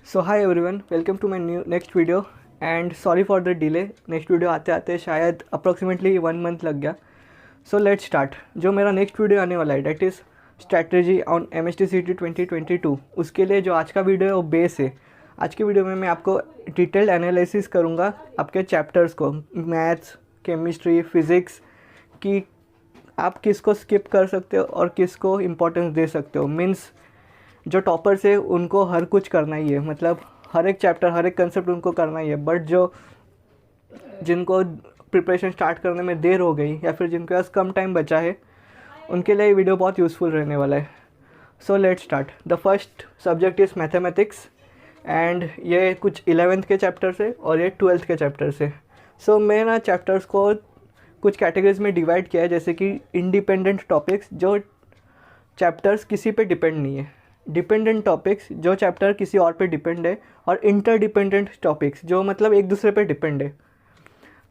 So hi everyone, welcome to my new next video and sorry for the delay. Next video आते आते शायद approximately 1 month लग गया। So let's start. जो मेरा नेक्स्ट वीडियो आने वाला है that is strategy on MSTCT 2022। उसके लिए जो आज का वीडियो है वो बेस है। आज की वीडियो में मैं आपको डिटेल्ड एनालिसिस करूँगा आपके चैप्टर्स को, मैथ्स, केमिस्ट्री, फिज़िक्स की आप किसको स्किप कर सकते हो और किसको इम्पोर्टेंस दे सकते हो। मीन्स जो टॉपर्स है उनको हर कुछ करना ही है, मतलब हर एक चैप्टर हर एक कंसेप्ट उनको करना ही है। बट जो जिनको प्रिपरेशन स्टार्ट करने में देर हो गई या फिर जिनके पास कम टाइम बचा है, उनके लिए ये वीडियो बहुत यूज़फुल रहने वाला है। सो let's start. The first subject is mathematics and ये कुछ 11th के चैप्टर से और ये 12th के चैप्टर से। सो मैं ना चैप्टर्स को कुछ कैटेगरीज में डिवाइड किया है, जैसे कि इंडिपेंडेंट टॉपिक्स, जो चैप्टर्स किसी पे डिपेंड नहीं है, डिपेंडेंट टॉपिक्स जो चैप्टर किसी और पे डिपेंड है, और इंटरडिपेंडेंट टॉपिक्स जो मतलब एक दूसरे पे डिपेंड है।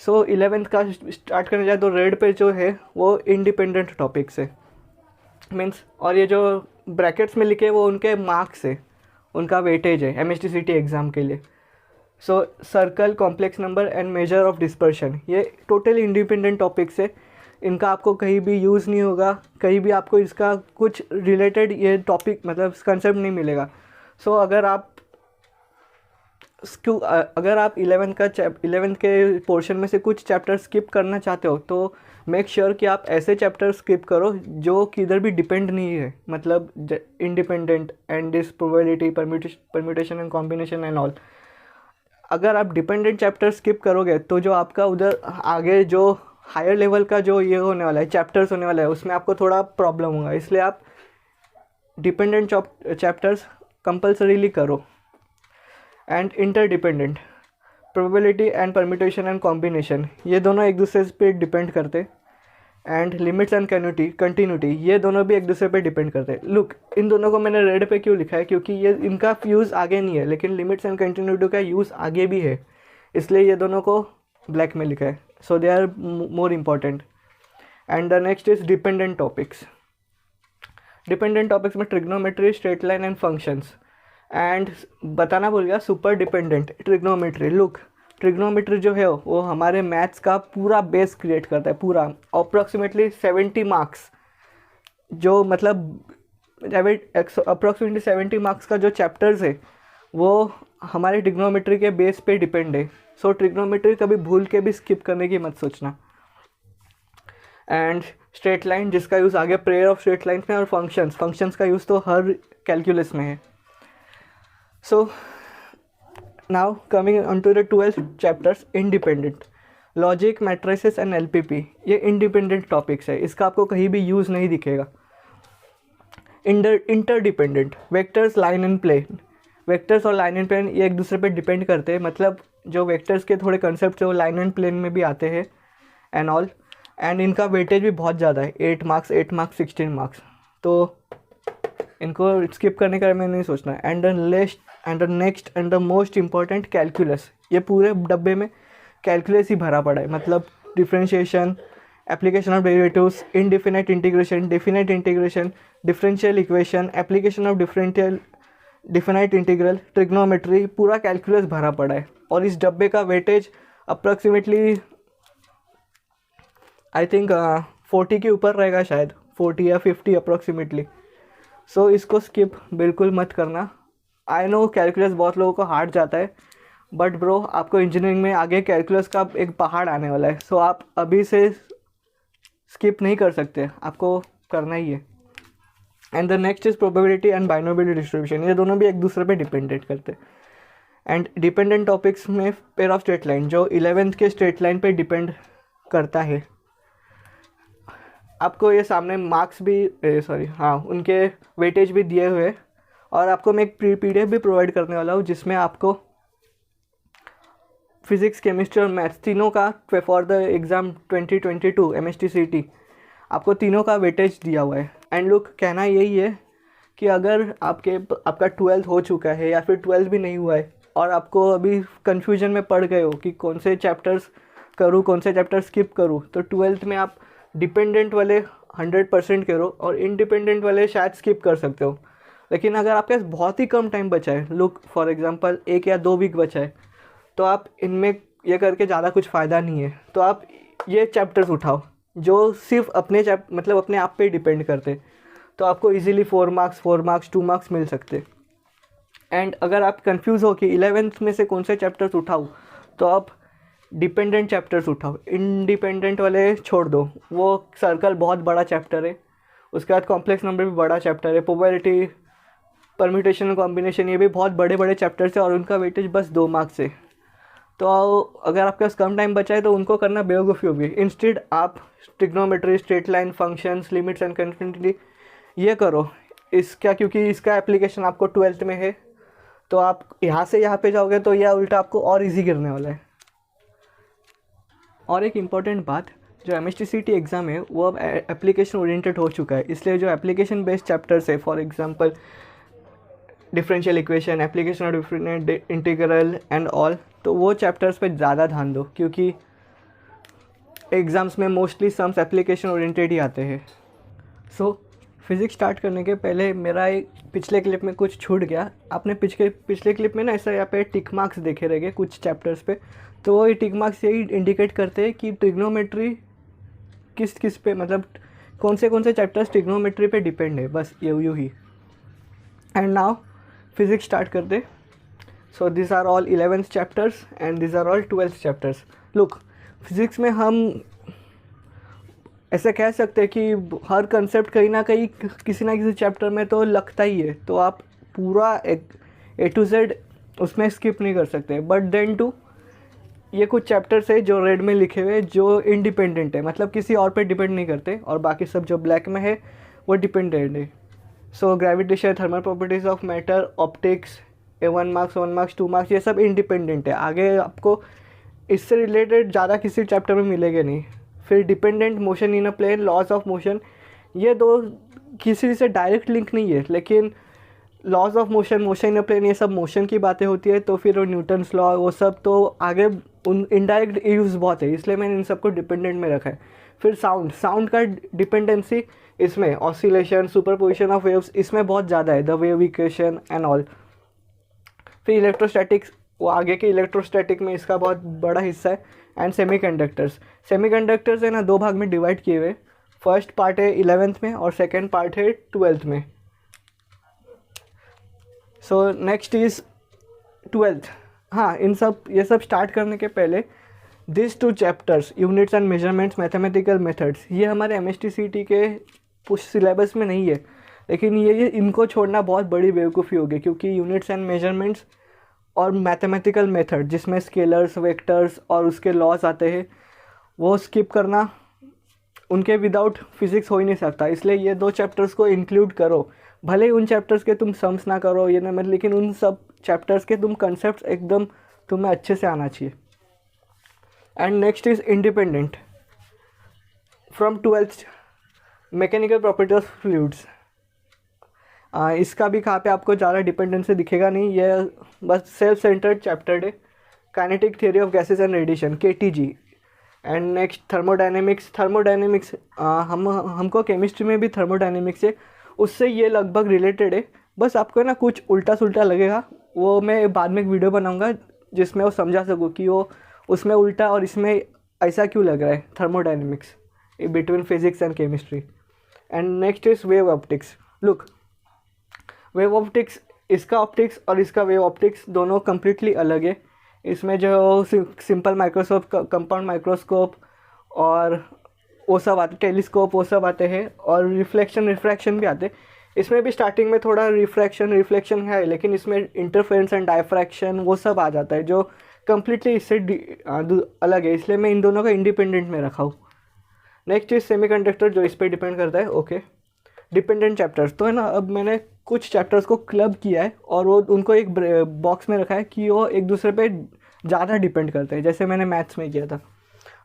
सो 11th का स्टार्ट करने जाए तो रेड पे जो है वो इंडिपेंडेंट टॉपिक्स है मीन्स, और ये जो ब्रैकेट्स में लिखे वो उनके मार्क्स है, उनका वेटेज है MSTCT एग्ज़ाम के लिए। सो circle, complex number and measure of dispersion, ये टोटल इंडिपेंडेंट टॉपिक्स है। इनका आपको कहीं भी यूज़ नहीं होगा, कहीं भी आपको इसका कुछ रिलेटेड ये टॉपिक मतलब कंसेप्ट नहीं मिलेगा। सो अगर आप 11th के पोर्शन में से कुछ चैप्टर स्किप करना चाहते हो तो मेक श्योर कि आप ऐसे चैप्टर स्किप करो जो किधर भी डिपेंड नहीं है, मतलब independent and this probability, permutation and combination and all. अगर आप डिपेंडेंट चैप्टर स्किप करोगे तो जो आपका उधर आगे जो हायर लेवल का जो ये होने वाला है, चैप्टर्स होने वाला है, उसमें आपको थोड़ा प्रॉब्लम होगा। इसलिए आप डिपेंडेंट चैप्टर्स कंपल्सरीली करो। And interdependent, probability and permutation and combination, ये दोनों एक दूसरे पे डिपेंड करते। एंड लिमिट्स एंड कंटिन्यूटी, ये दोनों भी एक दूसरे पे डिपेंड करते हैं। लुक, इन दोनों को मैंने रेड पे क्यों लिखा है, क्योंकि ये इनका यूज़ आगे नहीं है, लेकिन लिमिट्स एंड कंटिन्यूटी का यूज़ आगे भी है, इसलिए ये दोनों को ब्लैक में लिखा है। So they are more important. And the next is dependent topics. Dependent topics में trigonometry, straight line and functions. And बताना भूल गया, super dependent trigonometry. Look, trigonometry जो है वो हमारे मैथ्स का पूरा बेस क्रिएट करता है, पूरा अप्रॉक्सीमेटली 70 मार्क्स, जो मतलब अप्रॉक्सीमेटली 70 मार्क्स का जो चैप्टर्स है वो हमारे ट्रिग्नोमेट्री के बेस पे डिपेंड है। सो ट्रिग्नोमेट्री कभी भूल के भी स्किप करने की मत सोचना। एंड स्ट्रेट लाइन, जिसका यूज़ आगे प्रेयर ऑफ स्ट्रेट लाइन में, और फंक्शंस का यूज़ तो हर कैलकुलस में है। So now coming on to the 12th chapters, independent logic, matrices and LPP, ये इंडिपेंडेंट टॉपिक्स है, इसका आपको कहीं भी यूज़ नहीं दिखेगा। Interdependent, vectors, line and plane. Vectors और लाइन एंड प्लेन ये एक दूसरे पे डिपेंड करते हैं, मतलब जो वेक्टर्स के थोड़े कंसेप्ट है वो लाइन एंड प्लेन में भी आते हैं एंड ऑल। एंड इनका वेटेज भी बहुत ज़्यादा है, 8 मार्क्स 16 मार्क्स, तो इनको स्किप करने का मैंने नहीं सोचना। And the next and the most important, calculus. ये पूरे डब्बे में कैलकुलस ही भरा पड़ा है, मतलब differentiation, application of derivatives, इनडिफिनाइट integration, definite integration, differential equation, application of definite integral, trigonometry, पूरा कैलकुलस भरा पड़ा है। और इस डब्बे का वेटेज अप्रॉक्सीमेटली आई थिंक 40 के ऊपर रहेगा, शायद 40 या 50 अप्रॉक्सीमेटली। सो इसको स्किप बिल्कुल मत करना। आई नो कैलकुलस बहुत लोगों को हार्ड जाता है, बट ब्रो आपको इंजीनियरिंग में आगे कैलकुलस का एक पहाड़ आने वाला है। सो आप अभी से स्किप नहीं कर सकते, आपको करना ही है। And the next is probability and binomial distribution, ये दोनों भी एक दूसरे पे डिपेंडेंट करते हैं। एंड डिपेंडेंट टॉपिक्स में पेयर ऑफ स्ट्रेट लाइन, जो 11th के स्ट्रेट लाइन पे डिपेंड करता है। आपको ये सामने मार्क्स भी उनके वेटेज भी दिए हुए, और आपको मैं एक PDF भी प्रोवाइड करने वाला हूँ जिसमें आपको फिज़िक्स, केमिस्ट्री और मैथ्स तीनों का फॉर द एग्ज़ाम 2022 MSTCT आपको तीनों का वेटेज दिया हुआ है। एंड लुक, कहना यही है कि अगर आपका 12th हो चुका है या फिर 12th भी नहीं हुआ है और आपको अभी कन्फ्यूजन में पड़ गए हो कि कौन से चैप्टर्स करूँ, कौन से चैप्टर स्किप करूँ, तो 12th में आप डिपेंडेंट वाले 100% करो और इंडिपेंडेंट वाले शायद स्किप कर सकते हो। लेकिन अगर आपके पास बहुत ही कम टाइम बचा है, लुक फॉर एग्जांपल 1 या 2 वीक बचा है, तो आप इनमें ये करके ज़्यादा कुछ फ़ायदा नहीं है। तो आप ये चैप्टर्स उठाओ जो सिर्फ अपने मतलब अपने आप पे डिपेंड करते, तो आपको इजीली 4 मार्क्स 2 मार्क्स मिल सकते। एंड अगर आप कंफ्यूज हो कि 11th में से कौन से चैप्टर्स उठाऊँ, तो आप डिपेंडेंट चैप्टर्स उठाओ, इंडिपेंडेंट वाले छोड़ दो। वो सर्कल बहुत बड़ा चैप्टर है, उसके बाद कॉम्प्लेक्स नंबर भी बड़ा चैप्टर है, प्रोबेबिलिटी, परम्यूटेशन और कॉम्बिनेशन, ये भी बहुत बड़े बड़े चैप्टर्स है और उनका वेटेज बस 2 मार्क्स है। तो अगर आपके पास कम टाइम बचा है तो उनको करना बेवकूफ़ी होगी। इंस्टेड आप trigonometry, straight line, functions, limits and continuity ये करो इसका, क्योंकि इसका एप्लीकेशन आपको 12th में है। तो आप यहाँ से यहाँ पे जाओगे तो यह उल्टा आपको और इजी गिरने वाला है। और एक इम्पॉर्टेंट बात, जो MSTCT एग्ज़ाम है वो अब एप्लीकेशन ओरिएंटेड हो चुका है, इसलिए जो एप्लीकेशन बेस्ड चैप्टर्स है, for example differential equation, application of different integral and all, तो वो चैप्टर्स पे ज़्यादा ध्यान दो, क्योंकि एग्ज़ाम्स में मोस्टली सम्स एप्लीकेशन ओरिएंटेड ही आते हैं। सो फिज़िक्स स्टार्ट करने के पहले मेरा एक पिछले क्लिप में कुछ छूट गया। आपने पिछले क्लिप में ना ऐसा यहाँ पे टिक मार्क्स देखे रहेंगे कुछ चैप्टर्स पे, तो वो टिक मार्क्स यही इंडिकेट करते हैं कि ट्रिग्नोमेट्री किस पे, मतलब कौन से चैप्टर्स ट्रिग्नोमेट्री पे डिपेंड है, बस यूँ ही। एंड नाउ फिज़िक्स स्टार्ट करते। So this are all 11th chapters and this are all 12th chapters. Look, physics में हम ऐसे कह सकते हैं कि हर कंसेप्ट कहीं ना कहीं किसी ना किसी चैप्टर में तो लगता ही है, तो आप पूरा A to Z उसमें स्किप नहीं कर सकते। बट देन टू ये कुछ चैप्टर्स है जो रेड में लिखे हुए जो इंडिपेंडेंट है, मतलब किसी और पे डिपेंड नहीं करते, और बाकी सब जो ब्लैक में है वो डिपेंडेंट है। So gravitation, thermal properties of matter, optics, 1 marks 1 marks 2 marks, ये सब इंडिपेंडेंट है। आगे आपको इससे रिलेटेड ज़्यादा किसी चैप्टर में मिलेगा नहीं। फिर dependent motion in a plane, laws of motion, ये दो किसी से डायरेक्ट लिंक नहीं है, लेकिन laws of motion in a plane, ये सब मोशन की बातें होती है। तो फिर वो न्यूटन्स लॉ, वो सब तो आगे उन इनडायरेक्ट यूज़ बहुत है, इसलिए मैंने इन सबको डिपेंडेंट में रखा है। फिर साउंड का डिपेंडेंसी इसमें ऑसिलेशन, सुपरपोजिशन ऑफ वेव्स, इसमें बहुत ज़्यादा है, the wave equation and all. फिर इलेक्ट्रोस्टैटिक्स, वो आगे के इलेक्ट्रोस्टैटिक में इसका बहुत बड़ा हिस्सा है। एंड सेमीकंडक्टर्स है ना 2 भाग में डिवाइड किए हुए। फर्स्ट पार्ट है 11th में और सेकेंड पार्ट है 12th में। So next is 12th। हाँ, ये सब स्टार्ट करने के पहले this 2 chapters, units and measurements, mathematical methods, ये हमारे MSTCT के सिलेबस में नहीं है, लेकिन ये इनको छोड़ना बहुत बड़ी बेवकूफ़ी होगी, क्योंकि यूनिट्स एंड मेजरमेंट्स और मैथमेटिकल मेथड जिसमें स्केलर्स, वेक्टर्स और उसके लॉज आते हैं, वो स्किप करना, उनके विदाउट फिज़िक्स हो ही नहीं सकता। इसलिए ये 2 चैप्टर्स को इंक्लूड करो। भले ही उन चैप्टर्स के तुम सम्स ना करो, ये ना मतलब, लेकिन उन सब चैप्टर्स के तुम कंसेप्ट एकदम तुम्हें अच्छे से आना चाहिए। And next is independent from 12th, mechanical property of fluids. इसका भी कहाँ पे आपको ज़्यादा डिपेंडेंसी दिखेगा नहीं, ये बस सेल्फ सेंटर्ड चैप्टर है। Kinetic theory of gases and radiation, KTG। And next thermodynamics, हमको केमिस्ट्री में भी थर्मोडायनेमिक्स है, उससे ये लगभग रिलेटेड है। बस आपको ना कुछ उल्टा सुल्टा लगेगा, वो मैं बाद में एक वीडियो बनाऊंगा जिसमें वो समझा सकूँ कि वो उसमें उल्टा और इसमें ऐसा क्यों लग रहा है, thermodynamics between physics and chemistry. And next is wave optics. Look, wave optics, इसका ऑप्टिक्स और इसका वेव ऑप्टिक्स दोनों कम्प्लीटली अलग है। इसमें जो सिंपल माइक्रोस्कोप, कंपाउंड माइक्रोस्कोप और वो सब आते, टेलीस्कोप वो सब आते हैं, और रिफ्रैक्शन भी आते हैं। इसमें भी स्टार्टिंग में थोड़ा रिफ्लेक्शन है, लेकिन इसमें इंटरफेरेंस एंड डायफ्रैक्शन वो सब आ जाता है जो कम्प्लीटली इससे अलग है, इसलिए मैं इन दोनों का इंडिपेंडेंट में रखा हूँ। नेक्स्ट इज सेमीकंडक्टर, जो इस पर डिपेंड करता है। ओके, डिपेंडेंट चैप्टर्स तो है ना, अब मैंने कुछ चैप्टर्स को क्लब किया है और वो उनको एक बॉक्स में रखा है कि वो एक दूसरे पे ज़्यादा डिपेंड करते हैं, जैसे मैंने मैथ्स में किया था।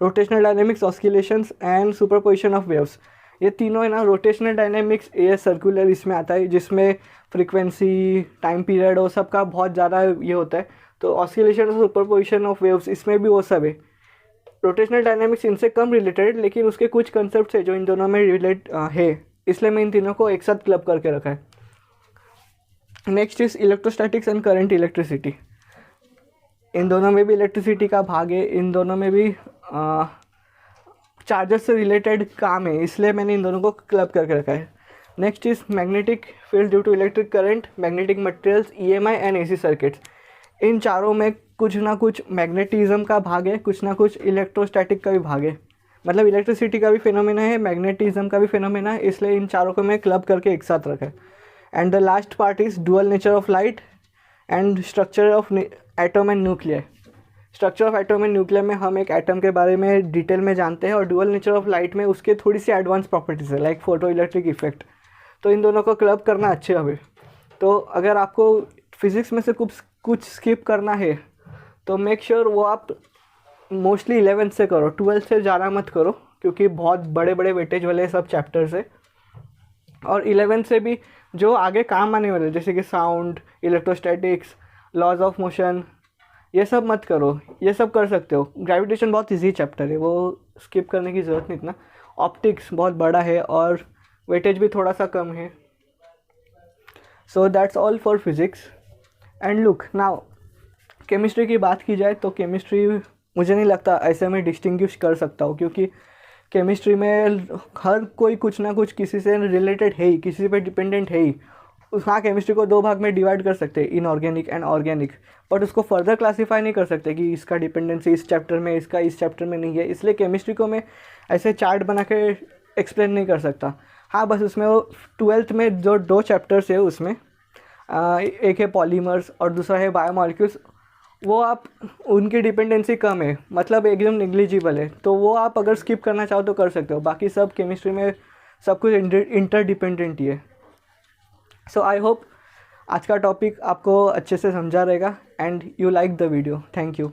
Rotational dynamics, oscillations and superposition of waves, ये तीनों है ना। रोटेशनल डायनेमिक्स ये सर्कुलर इसमें आता है, जिसमें फ्रीक्वेंसी, टाइम पीरियड वो सब का बहुत ज़्यादा ये होता है। तो ऑस्किलेशन और सुपरपोजिशन ऑफ वेव्स, इसमें भी वो सब है। रोटेशनल डायनेमिक्स इनसे कम रिलेटेड, लेकिन उसके कुछ कंसेप्ट है जो इन दोनों में रिलेट है, इसलिए मैं इन तीनों को एक साथ क्लब करके रखा है। Next is electrostatics and current electricity. इन दोनों में भी इलेक्ट्रिसिटी का भाग है, इन दोनों में भी चार्जर से रिलेटेड काम है, इसलिए मैंने इन दोनों को क्लब करके रखा है। Next is magnetic field due to electric current, magnetic materials, EMI and AC circuits. इन चारों में कुछ ना कुछ मैग्नेटिज्म का भाग है, कुछ ना कुछ इलेक्ट्रोस्टैटिक का भी भाग है। मतलब इलेक्ट्रिसिटी का भी फिनोमेना है, मैग्नेटिज्म का भी फिनोमेना है, इसलिए इन चारों को मैं क्लब करके एक साथ रखा है। And the last part is dual nature of light and structure of atom and nuclear. Structure of atom and nuclear में हम एक एटम के बारे में डिटेल में जानते हैं, और डुअल नेचर ऑफ लाइट में उसके थोड़ी सी एडवांस प्रॉपर्टीज है, लाइक फोटो इलेक्ट्रिक इफेक्ट। तो इन दोनों को क्लब करना अच्छे हवे। तो अगर आपको फिज़िक्स में से कुछ स्किप करना है तो मेक श्योर वो आप मोस्टली 11th से करो, 12th से ज़्यादा मत करो, क्योंकि बहुत बड़े बड़े वेटेज वाले सब चैप्टर्स है। और 11th से भी जो आगे काम आने वाले, जैसे कि sound, electrostatics, laws of motion, ये सब मत करो, ये सब कर सकते हो। ग्रेविटेशन बहुत इजी चैप्टर है, वो स्किप करने की ज़रूरत नहीं इतना। ऑप्टिक्स बहुत बड़ा है और वेटेज भी थोड़ा सा कम है। So that's all for physics. And look now, chemistry की बात की जाए तो केमिस्ट्री मुझे नहीं लगता ऐसे में डिस्टिंग्विश कर सकता हूँ, क्योंकि केमिस्ट्री में हर कोई कुछ ना कुछ किसी से रिलेटेड है ही, किसी पे डिपेंडेंट है ही। हाँ, केमिस्ट्री को दो भाग में डिवाइड कर सकते हैं, इनऑर्गेनिक एंड ऑर्गेनिक, बट उसको फर्दर क्लासीफाई नहीं कर सकते कि इसका डिपेंडेंसी इस चैप्टर में, इसका इस चैप्टर में नहीं है। इसलिए केमिस्ट्री को मैं ऐसे चार्ट बना के एक्सप्लेन नहीं कर सकता। हाँ, बस उसमें वो 12th में जो 2 चैप्टर्स है उसमें एक है पॉलीमर्स और दूसरा है बायोमॉलिक्यूल्स, वो आप उनकी डिपेंडेंसी कम है, मतलब एकदम निग्लिजिबल है, तो वो आप अगर स्किप करना चाहो तो कर सकते हो। बाकी सब केमिस्ट्री में सब कुछ इंटरडिपेंडेंट ही है। सो आई होप आज का टॉपिक आपको अच्छे से समझा रहेगा and you like the video. Thank you.